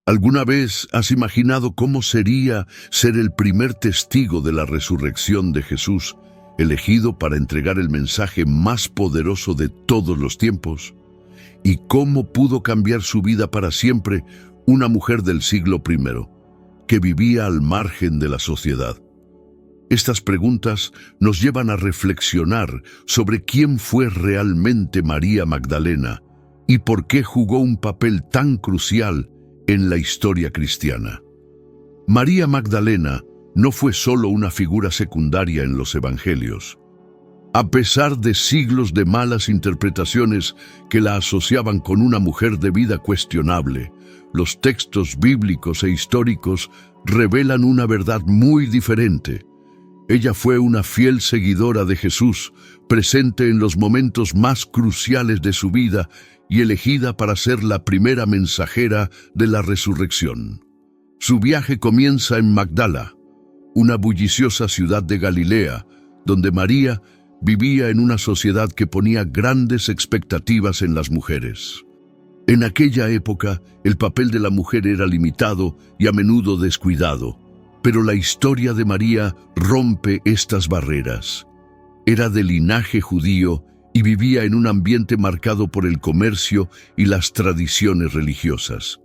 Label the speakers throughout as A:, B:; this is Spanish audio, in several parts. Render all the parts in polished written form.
A: ¿Alguna vez has imaginado cómo sería ser el primer testigo de la resurrección de Jesús, elegido para entregar el mensaje más poderoso de todos los tiempos? ¿Y cómo pudo cambiar su vida para siempre una mujer del siglo I, que vivía al margen de la sociedad? Estas preguntas nos llevan a reflexionar sobre quién fue realmente María Magdalena y por qué jugó un papel tan crucial en la historia cristiana. María Magdalena no fue solo una figura secundaria en los evangelios. A pesar de siglos de malas interpretaciones que la asociaban con una mujer de vida cuestionable, los textos bíblicos e históricos revelan una verdad muy diferente. Ella fue una fiel seguidora de Jesús, presente en los momentos más cruciales de su vida y elegida para ser la primera mensajera de la resurrección. Su viaje comienza en Magdala, una bulliciosa ciudad de Galilea, donde María vivía en una sociedad que ponía grandes expectativas en las mujeres. En aquella época, el papel de la mujer era limitado y a menudo descuidado, pero la historia de María rompe estas barreras. Era de linaje judío y vivía en un ambiente marcado por el comercio y las tradiciones religiosas.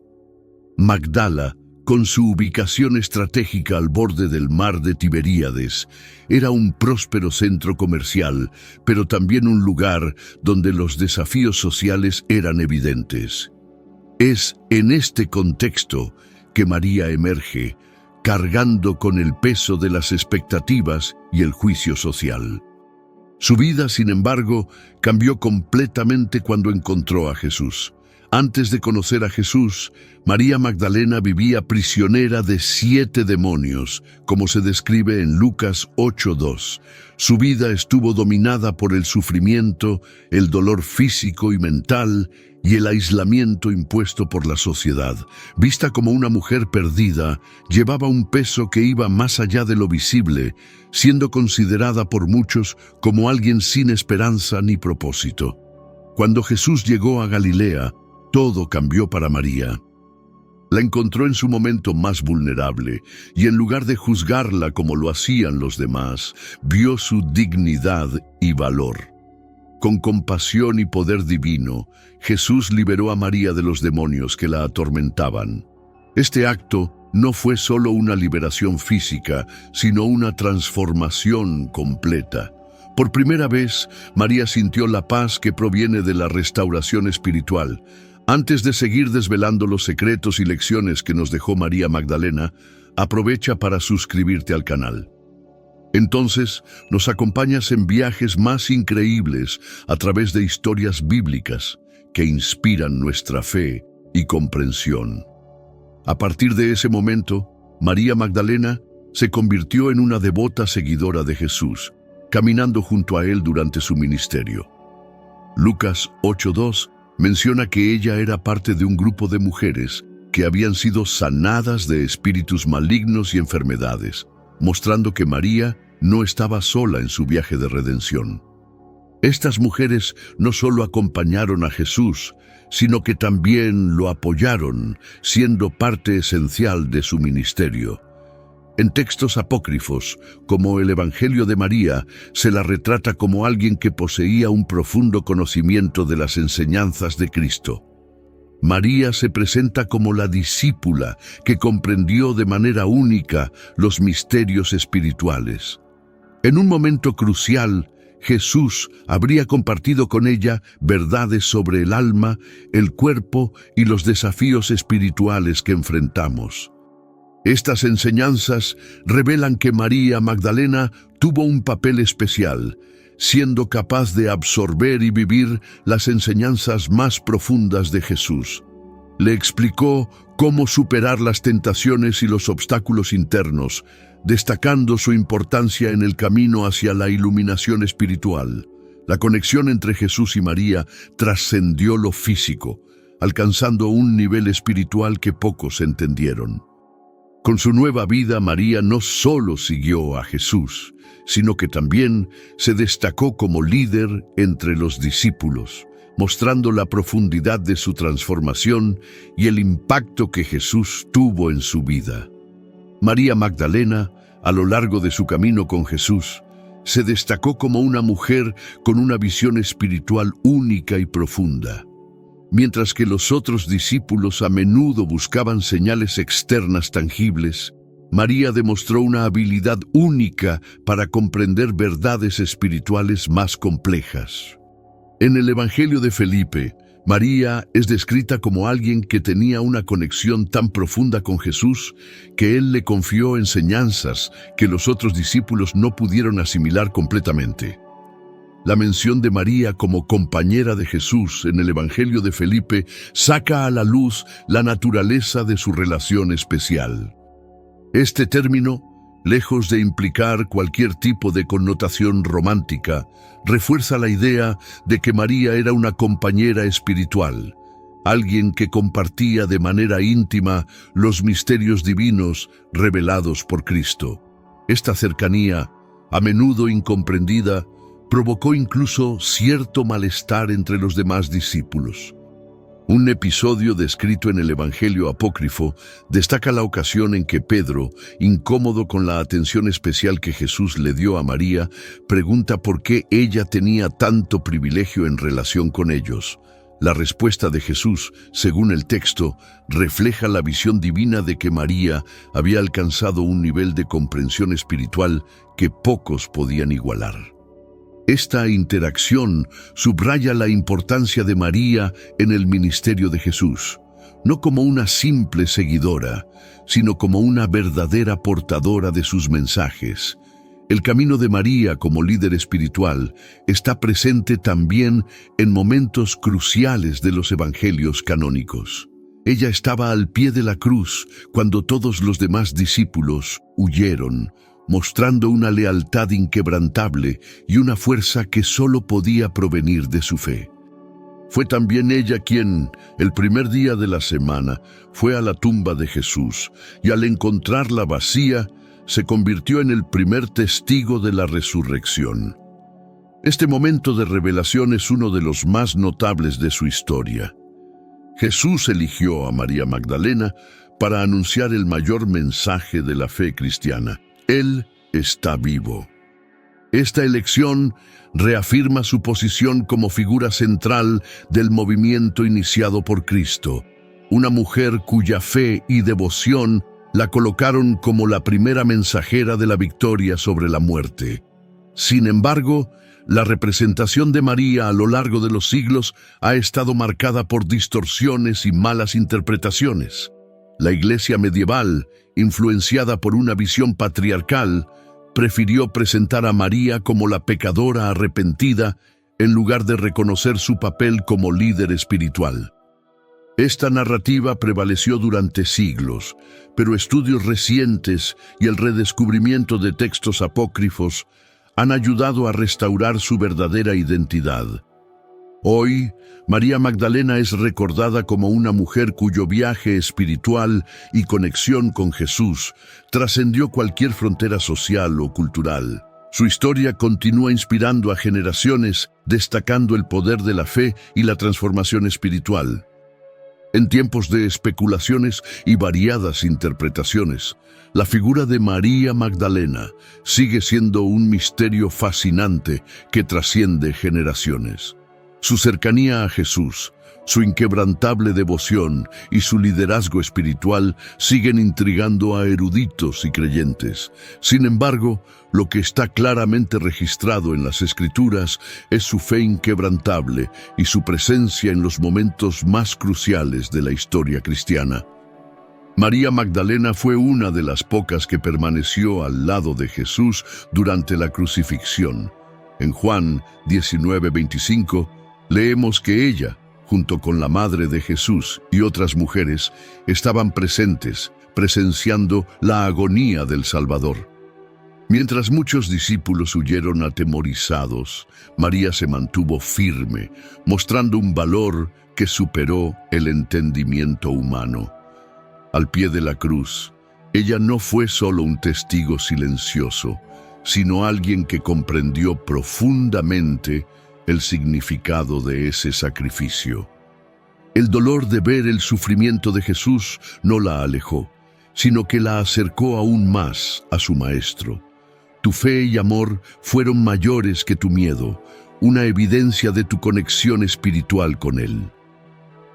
A: Magdala, con su ubicación estratégica al borde del mar de Tiberíades, era un próspero centro comercial, pero también un lugar donde los desafíos sociales eran evidentes. Es en este contexto que María emerge, cargando con el peso de las expectativas y el juicio social. Su vida, sin embargo, cambió completamente cuando encontró a Jesús. Antes de conocer a Jesús, María Magdalena vivía prisionera de 7 demonios, como se describe en Lucas 8:2. Su vida estuvo dominada por el sufrimiento, el dolor físico y mental, y el aislamiento impuesto por la sociedad. Vista como una mujer perdida, llevaba un peso que iba más allá de lo visible, siendo considerada por muchos como alguien sin esperanza ni propósito. Cuando Jesús llegó a Galilea, todo cambió para María. La encontró en su momento más vulnerable, y en lugar de juzgarla como lo hacían los demás, vio su dignidad y valor. Con compasión y poder divino, Jesús liberó a María de los demonios que la atormentaban. Este acto no fue solo una liberación física, sino una transformación completa. Por primera vez, María sintió la paz que proviene de la restauración espiritual. Antes de seguir desvelando los secretos y lecciones que nos dejó María Magdalena, aprovecha para suscribirte al canal. Entonces, nos acompañas en viajes más increíbles a través de historias bíblicas que inspiran nuestra fe y comprensión. A partir de ese momento, María Magdalena se convirtió en una devota seguidora de Jesús, caminando junto a él durante su ministerio. Lucas 8:2 menciona que ella era parte de un grupo de mujeres que habían sido sanadas de espíritus malignos y enfermedades, mostrando que María no estaba sola en su viaje de redención. Estas mujeres no solo acompañaron a Jesús, sino que también lo apoyaron, siendo parte esencial de su ministerio. En textos apócrifos, como el Evangelio de María, se la retrata como alguien que poseía un profundo conocimiento de las enseñanzas de Cristo. María se presenta como la discípula que comprendió de manera única los misterios espirituales. En un momento crucial, Jesús habría compartido con ella verdades sobre el alma, el cuerpo y los desafíos espirituales que enfrentamos. Estas enseñanzas revelan que María Magdalena tuvo un papel especial, siendo capaz de absorber y vivir las enseñanzas más profundas de Jesús. Le explicó cómo superar las tentaciones y los obstáculos internos, destacando su importancia en el camino hacia la iluminación espiritual. La conexión entre Jesús y María trascendió lo físico, alcanzando un nivel espiritual que pocos entendieron. Con su nueva vida, María no solo siguió a Jesús, sino que también se destacó como líder entre los discípulos, mostrando la profundidad de su transformación y el impacto que Jesús tuvo en su vida. María Magdalena, a lo largo de su camino con Jesús, se destacó como una mujer con una visión espiritual única y profunda. Mientras que los otros discípulos a menudo buscaban señales externas tangibles, María demostró una habilidad única para comprender verdades espirituales más complejas. En el Evangelio de Felipe, María es descrita como alguien que tenía una conexión tan profunda con Jesús que él le confió enseñanzas que los otros discípulos no pudieron asimilar completamente. La mención de María como compañera de Jesús en el Evangelio de Felipe saca a la luz la naturaleza de su relación especial. Este término, lejos de implicar cualquier tipo de connotación romántica, refuerza la idea de que María era una compañera espiritual, alguien que compartía de manera íntima los misterios divinos revelados por Cristo. Esta cercanía, a menudo incomprendida, provocó incluso cierto malestar entre los demás discípulos. Un episodio descrito en el Evangelio apócrifo destaca la ocasión en que Pedro, incómodo con la atención especial que Jesús le dio a María, pregunta por qué ella tenía tanto privilegio en relación con ellos. La respuesta de Jesús, según el texto, refleja la visión divina de que María había alcanzado un nivel de comprensión espiritual que pocos podían igualar. Esta interacción subraya la importancia de María en el ministerio de Jesús, no como una simple seguidora, sino como una verdadera portadora de sus mensajes. El camino de María como líder espiritual está presente también en momentos cruciales de los evangelios canónicos. Ella estaba al pie de la cruz cuando todos los demás discípulos huyeron, mostrando una lealtad inquebrantable y una fuerza que solo podía provenir de su fe. Fue también ella quien, el primer día de la semana, fue a la tumba de Jesús y al encontrarla vacía, se convirtió en el primer testigo de la resurrección. Este momento de revelación es uno de los más notables de su historia. Jesús eligió a María Magdalena para anunciar el mayor mensaje de la fe cristiana: Él está vivo. Esta elección reafirma su posición como figura central del movimiento iniciado por Cristo, una mujer cuya fe y devoción la colocaron como la primera mensajera de la victoria sobre la muerte. Sin embargo, la representación de María a lo largo de los siglos ha estado marcada por distorsiones y malas interpretaciones. La Iglesia medieval, influenciada por una visión patriarcal, prefirió presentar a María como la pecadora arrepentida en lugar de reconocer su papel como líder espiritual. Esta narrativa prevaleció durante siglos, pero estudios recientes y el redescubrimiento de textos apócrifos han ayudado a restaurar su verdadera identidad. Hoy, María Magdalena es recordada como una mujer cuyo viaje espiritual y conexión con Jesús trascendió cualquier frontera social o cultural. Su historia continúa inspirando a generaciones, destacando el poder de la fe y la transformación espiritual. En tiempos de especulaciones y variadas interpretaciones, la figura de María Magdalena sigue siendo un misterio fascinante que trasciende generaciones. Su cercanía a Jesús, su inquebrantable devoción y su liderazgo espiritual siguen intrigando a eruditos y creyentes. Sin embargo, lo que está claramente registrado en las Escrituras es su fe inquebrantable y su presencia en los momentos más cruciales de la historia cristiana. María Magdalena fue una de las pocas que permaneció al lado de Jesús durante la crucifixión. En Juan 19:25, leemos que ella, junto con la madre de Jesús y otras mujeres, estaban presentes, presenciando la agonía del Salvador. Mientras muchos discípulos huyeron atemorizados, María se mantuvo firme, mostrando un valor que superó el entendimiento humano. Al pie de la cruz, ella no fue solo un testigo silencioso, sino alguien que comprendió profundamente el significado de ese sacrificio. El dolor de ver el sufrimiento de Jesús no la alejó, sino que la acercó aún más a su Maestro. Tu fe y amor fueron mayores que tu miedo, una evidencia de tu conexión espiritual con Él.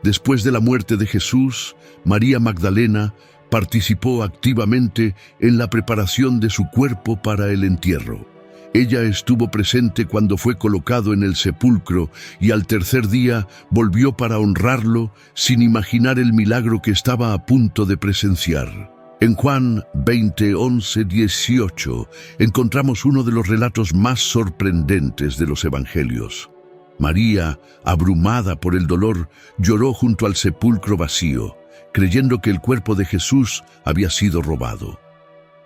A: Después de la muerte de Jesús, María Magdalena participó activamente en la preparación de su cuerpo para el entierro. Ella estuvo presente cuando fue colocado en el sepulcro y al tercer día volvió para honrarlo sin imaginar el milagro que estaba a punto de presenciar. En Juan 20, 11, 18 encontramos uno de los relatos más sorprendentes de los evangelios. María, abrumada por el dolor, lloró junto al sepulcro vacío, creyendo que el cuerpo de Jesús había sido robado.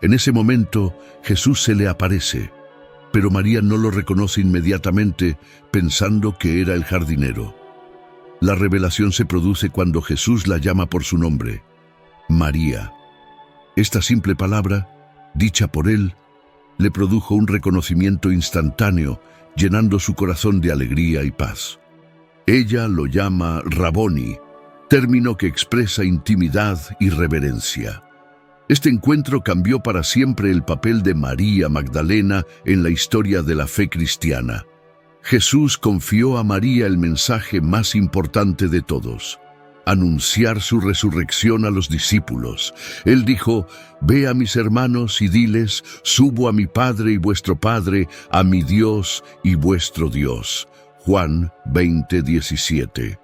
A: En ese momento, Jesús se le aparece, pero María no lo reconoce inmediatamente, pensando que era el jardinero. La revelación se produce cuando Jesús la llama por su nombre, María. Esta simple palabra, dicha por él, le produjo un reconocimiento instantáneo, llenando su corazón de alegría y paz. Ella lo llama Raboni, término que expresa intimidad y reverencia. Este encuentro cambió para siempre el papel de María Magdalena en la historia de la fe cristiana. Jesús confió a María el mensaje más importante de todos: anunciar su resurrección a los discípulos. Él dijo: «Ve a mis hermanos y diles, subo a mi Padre y vuestro Padre, a mi Dios y vuestro Dios». Juan 20, 17.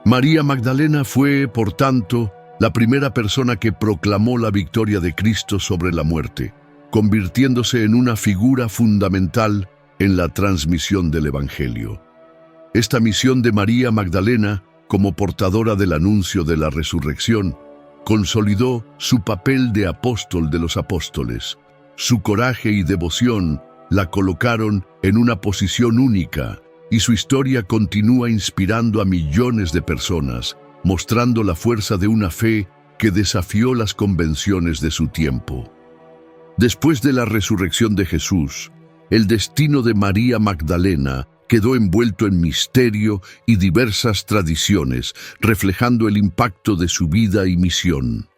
A: María Magdalena fue, por tanto, la primera persona que proclamó la victoria de Cristo sobre la muerte, convirtiéndose en una figura fundamental en la transmisión del Evangelio. Esta misión de María Magdalena, como portadora del anuncio de la resurrección, consolidó su papel de apóstol de los apóstoles. Su coraje y devoción la colocaron en una posición única, y su historia continúa inspirando a millones de personas, mostrando la fuerza de una fe que desafió las convenciones de su tiempo. Después de la resurrección de Jesús, el destino de María Magdalena quedó envuelto en misterio y diversas tradiciones, reflejando el impacto de su vida y misión.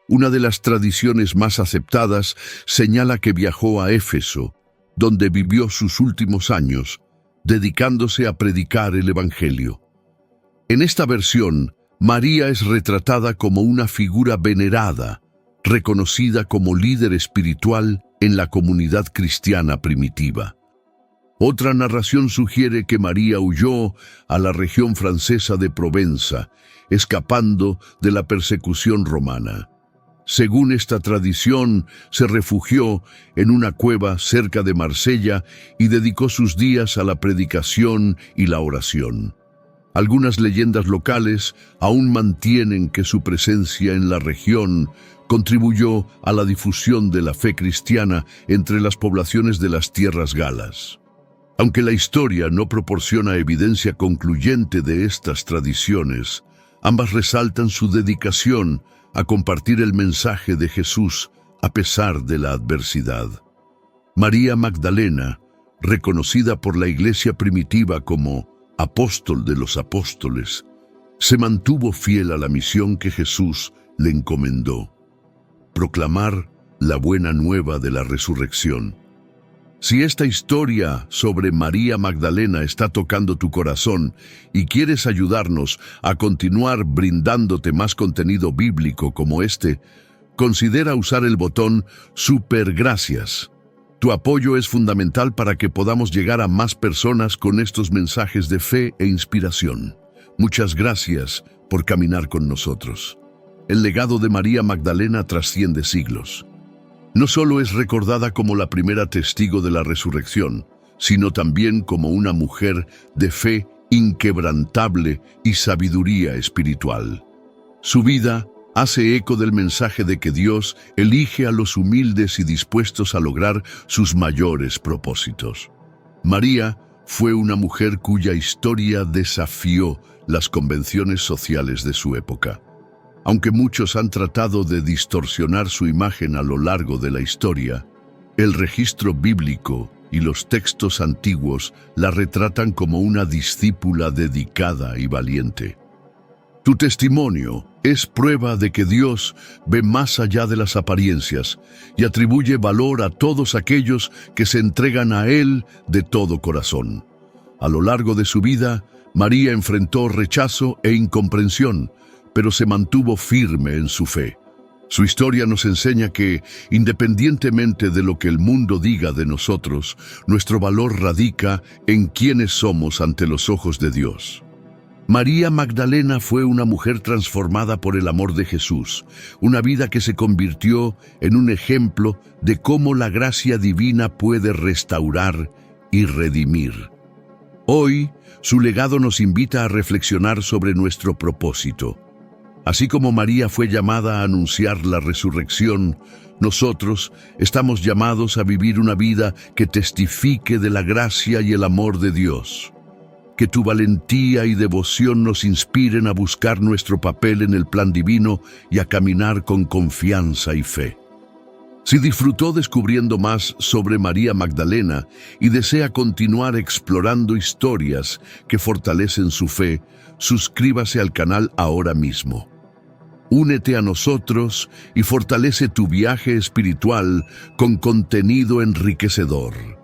A: Una de las tradiciones más aceptadas señala que viajó a Éfeso, donde vivió sus últimos años, dedicándose a predicar el Evangelio. En esta versión, María es retratada como una figura venerada, reconocida como líder espiritual en la comunidad cristiana primitiva. Otra narración sugiere que María huyó a la región francesa de Provenza, escapando de la persecución romana. Según esta tradición, se refugió en una cueva cerca de Marsella y dedicó sus días a la predicación y la oración. Algunas leyendas locales aún mantienen que su presencia en la región contribuyó a la difusión de la fe cristiana entre las poblaciones de las tierras galas. Aunque la historia no proporciona evidencia concluyente de estas tradiciones, ambas resaltan su dedicación a compartir el mensaje de Jesús a pesar de la adversidad. María Magdalena, reconocida por la Iglesia primitiva como apóstol de los apóstoles, se mantuvo fiel a la misión que Jesús le encomendó: proclamar la buena nueva de la resurrección. Si esta historia sobre María Magdalena está tocando tu corazón y quieres ayudarnos a continuar brindándote más contenido bíblico como este, considera usar el botón Super Gracias. Tu apoyo es fundamental para que podamos llegar a más personas con estos mensajes de fe e inspiración. Muchas gracias por caminar con nosotros. El legado de María Magdalena trasciende siglos. No solo es recordada como la primera testigo de la resurrección, sino también como una mujer de fe inquebrantable y sabiduría espiritual. Su vida hace eco del mensaje de que Dios elige a los humildes y dispuestos a lograr sus mayores propósitos. María fue una mujer cuya historia desafió las convenciones sociales de su época. Aunque muchos han tratado de distorsionar su imagen a lo largo de la historia, el registro bíblico y los textos antiguos la retratan como una discípula dedicada y valiente. Tu testimonio es prueba de que Dios ve más allá de las apariencias y atribuye valor a todos aquellos que se entregan a Él de todo corazón. A lo largo de su vida, María enfrentó rechazo e incomprensión, pero se mantuvo firme en su fe. Su historia nos enseña que, independientemente de lo que el mundo diga de nosotros, nuestro valor radica en quiénes somos ante los ojos de Dios. María Magdalena fue una mujer transformada por el amor de Jesús, una vida que se convirtió en un ejemplo de cómo la gracia divina puede restaurar y redimir. Hoy, su legado nos invita a reflexionar sobre nuestro propósito. Así como María fue llamada a anunciar la resurrección, nosotros estamos llamados a vivir una vida que testifique de la gracia y el amor de Dios. Que tu valentía y devoción nos inspiren a buscar nuestro papel en el plan divino y a caminar con confianza y fe. Si disfrutó descubriendo más sobre María Magdalena y desea continuar explorando historias que fortalecen su fe, suscríbase al canal ahora mismo. Únete a nosotros y fortalece tu viaje espiritual con contenido enriquecedor.